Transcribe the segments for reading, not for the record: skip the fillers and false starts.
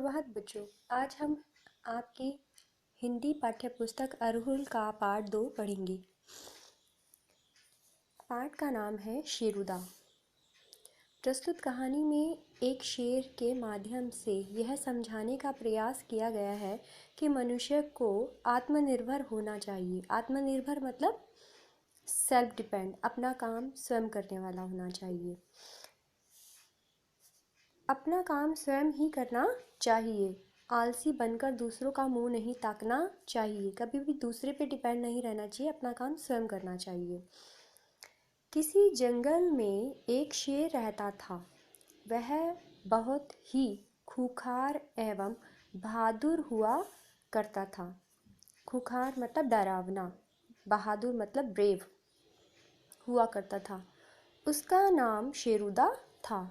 सुप्रभात बच्चों। आज हम आपकी हिंदी पाठ्य पुस्तक अरहुल का पाठ 2 पढ़ेंगे। पाठ का नाम है शेरुदा। प्रस्तुत कहानी में एक शेर के माध्यम से यह समझाने का प्रयास किया गया है कि मनुष्य को आत्मनिर्भर होना चाहिए। आत्मनिर्भर मतलब सेल्फ डिपेंड, अपना काम स्वयं करने वाला होना चाहिए। अपना काम स्वयं ही करना चाहिए। आलसी बनकर दूसरों का मुंह नहीं ताकना चाहिए। कभी भी दूसरे पे डिपेंड नहीं रहना चाहिए, अपना काम स्वयं करना चाहिए। किसी जंगल में एक शेर रहता था। वह बहुत ही खूंखार एवं बहादुर हुआ करता था। खूंखार मतलब डरावना, बहादुर मतलब ब्रेव हुआ करता था। उसका नाम शेरुदा था।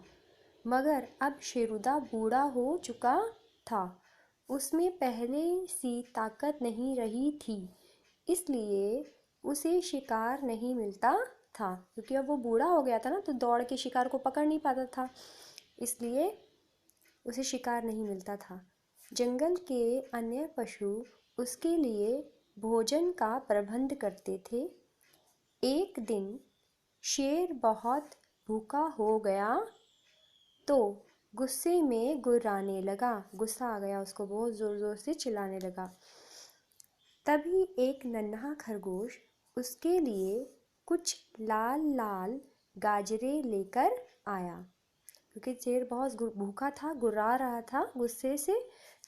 मगर अब शेरुदा बूढ़ा हो चुका था। उसमें पहले सी ताकत नहीं रही थी, इसलिए उसे शिकार नहीं मिलता था। क्योंकि अब वो बूढ़ा हो गया था ना, तो दौड़ के शिकार को पकड़ नहीं पाता था, इसलिए उसे शिकार नहीं मिलता था। जंगल के अन्य पशु उसके लिए भोजन का प्रबंध करते थे। एक दिन शेर बहुत भूखा हो गया तो गुस्से में गुर्राने लगा। गुस्सा आ गया उसको, बहुत ज़ोर ज़ोर से चिल्लाने लगा। तभी एक नन्हा खरगोश उसके लिए कुछ लाल लाल गाजरें लेकर आया। क्योंकि शेर बहुत भूखा था, गुर्रा रहा था गुस्से से,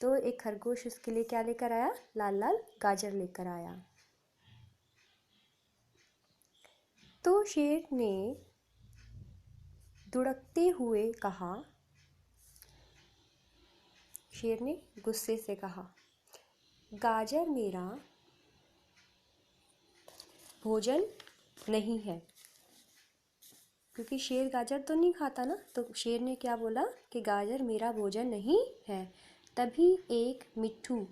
तो एक खरगोश उसके लिए क्या लेकर आया? लाल लाल गाजर लेकर आया। तो शेर ने दुड़कते हुए कहा, शेर ने गुस्से से कहा, गाजर मेरा भोजन नहीं है। क्योंकि शेर गाजर तो नहीं खाता ना, तो शेर ने क्या बोला कि गाजर मेरा भोजन नहीं है। तभी एक मिट्ठू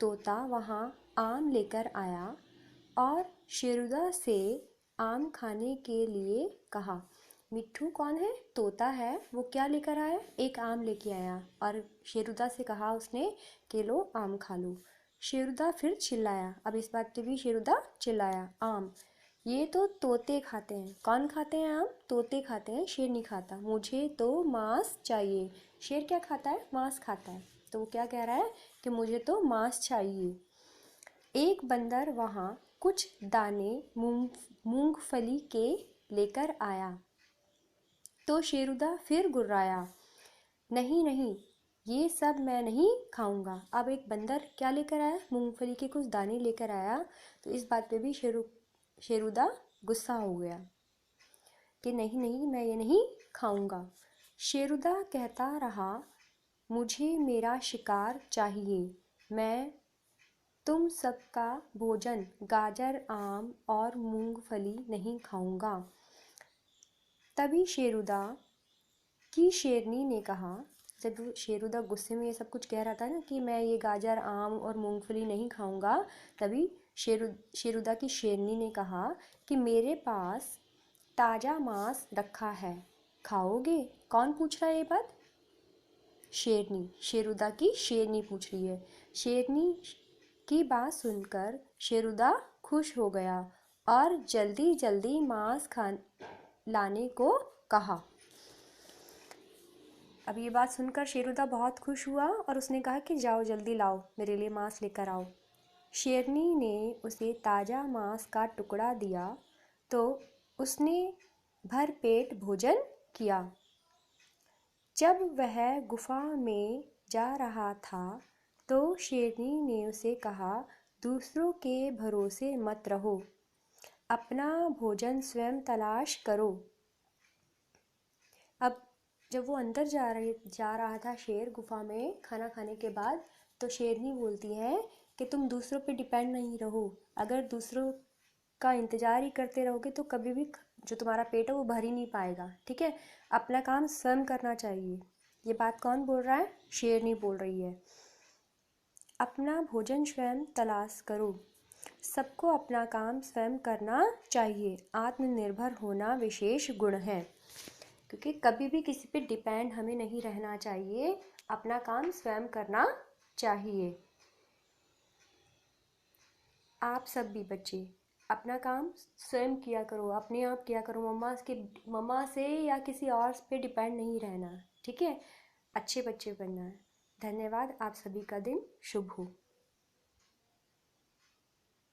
तोता वहाँ आम लेकर आया और शेरुदा से आम खाने के लिए कहा। मिट्ठू कौन है? तोता है। वो क्या लेकर आया? एक आम लेके आया और शेरुदा से कहा उसने कि लो आम खा लो। शेरुदा फिर चिल्लाया। अब इस बात पे भी शेरुदा चिल्लाया, आम ये तो तोते खाते हैं। कौन खाते हैं आम? तोते खाते हैं, शेर नहीं खाता। मुझे तो मांस चाहिए। शेर क्या खाता है? मांस खाता है। तो वो क्या कह रहा है कि मुझे तो मांस चाहिए। एक बंदर वहाँ कुछ दाने मूंगफली के लेकर आया तो शेरुदा फिर गुर्राया, नहीं नहीं, ये सब मैं नहीं खाऊंगा। अब एक बंदर क्या लेकर आया? मूंगफली के कुछ दाने लेकर आया। तो इस बात पे भी शेरुदा गुस्सा हो गया कि नहीं नहीं, मैं ये नहीं खाऊंगा। शेरुदा कहता रहा, मुझे मेरा शिकार चाहिए। मैं तुम सबका भोजन गाजर, आम और मूंगफली नहीं खाऊंगा। तभी शेरुदा की शेरनी ने कहा, जब शेरुदा गुस्से में ये सब कुछ कह रहा था ना कि मैं ये गाजर, आम और मूंगफली नहीं खाऊंगा, तभी शेरुदा की शेरनी ने कहा कि मेरे पास ताज़ा मांस रखा है, खाओगे? कौन पूछ रहा है ये बात? शेरनी, शेरुदा की शेरनी पूछ रही है। शेरनी की बात सुनकर शेरुदा खुश हो गया और जल्दी जल्दी मांस लाने को कहा। अब ये बात सुनकर शेरुदा बहुत खुश हुआ और उसने कहा कि जाओ जल्दी लाओ, मेरे लिए मांस लेकर आओ। शेरनी ने उसे ताज़ा मांस का टुकड़ा दिया तो उसने भर पेट भोजन किया। जब वह गुफा में जा रहा था तो शेरनी ने उसे कहा, दूसरों के भरोसे मत रहो, अपना भोजन स्वयं तलाश करो। अब जब वो अंदर जा रहा था शेर गुफा में खाना खाने के बाद, तो शेरनी बोलती है कि तुम दूसरों पे डिपेंड नहीं रहो। अगर दूसरों का इंतज़ार ही करते रहोगे तो कभी भी जो तुम्हारा पेट है वो भर ही नहीं पाएगा। ठीक है, अपना काम स्वयं करना चाहिए। ये बात कौन बोल रहा है? शेरनी बोल रही है। अपना भोजन स्वयं तलाश करो। सबको अपना काम स्वयं करना चाहिए। आत्मनिर्भर होना विशेष गुण है। क्योंकि कभी भी किसी पे डिपेंड हमें नहीं रहना चाहिए। अपना काम स्वयं करना चाहिए। आप सब भी बच्चे अपना काम स्वयं किया करो, अपने आप किया करो, मम्मा से या किसी और पे डिपेंड नहीं रहना, ठीक है। अच्छे बच्चे बनना है। धन्यवाद। आप सभी का दिन शुभ हो।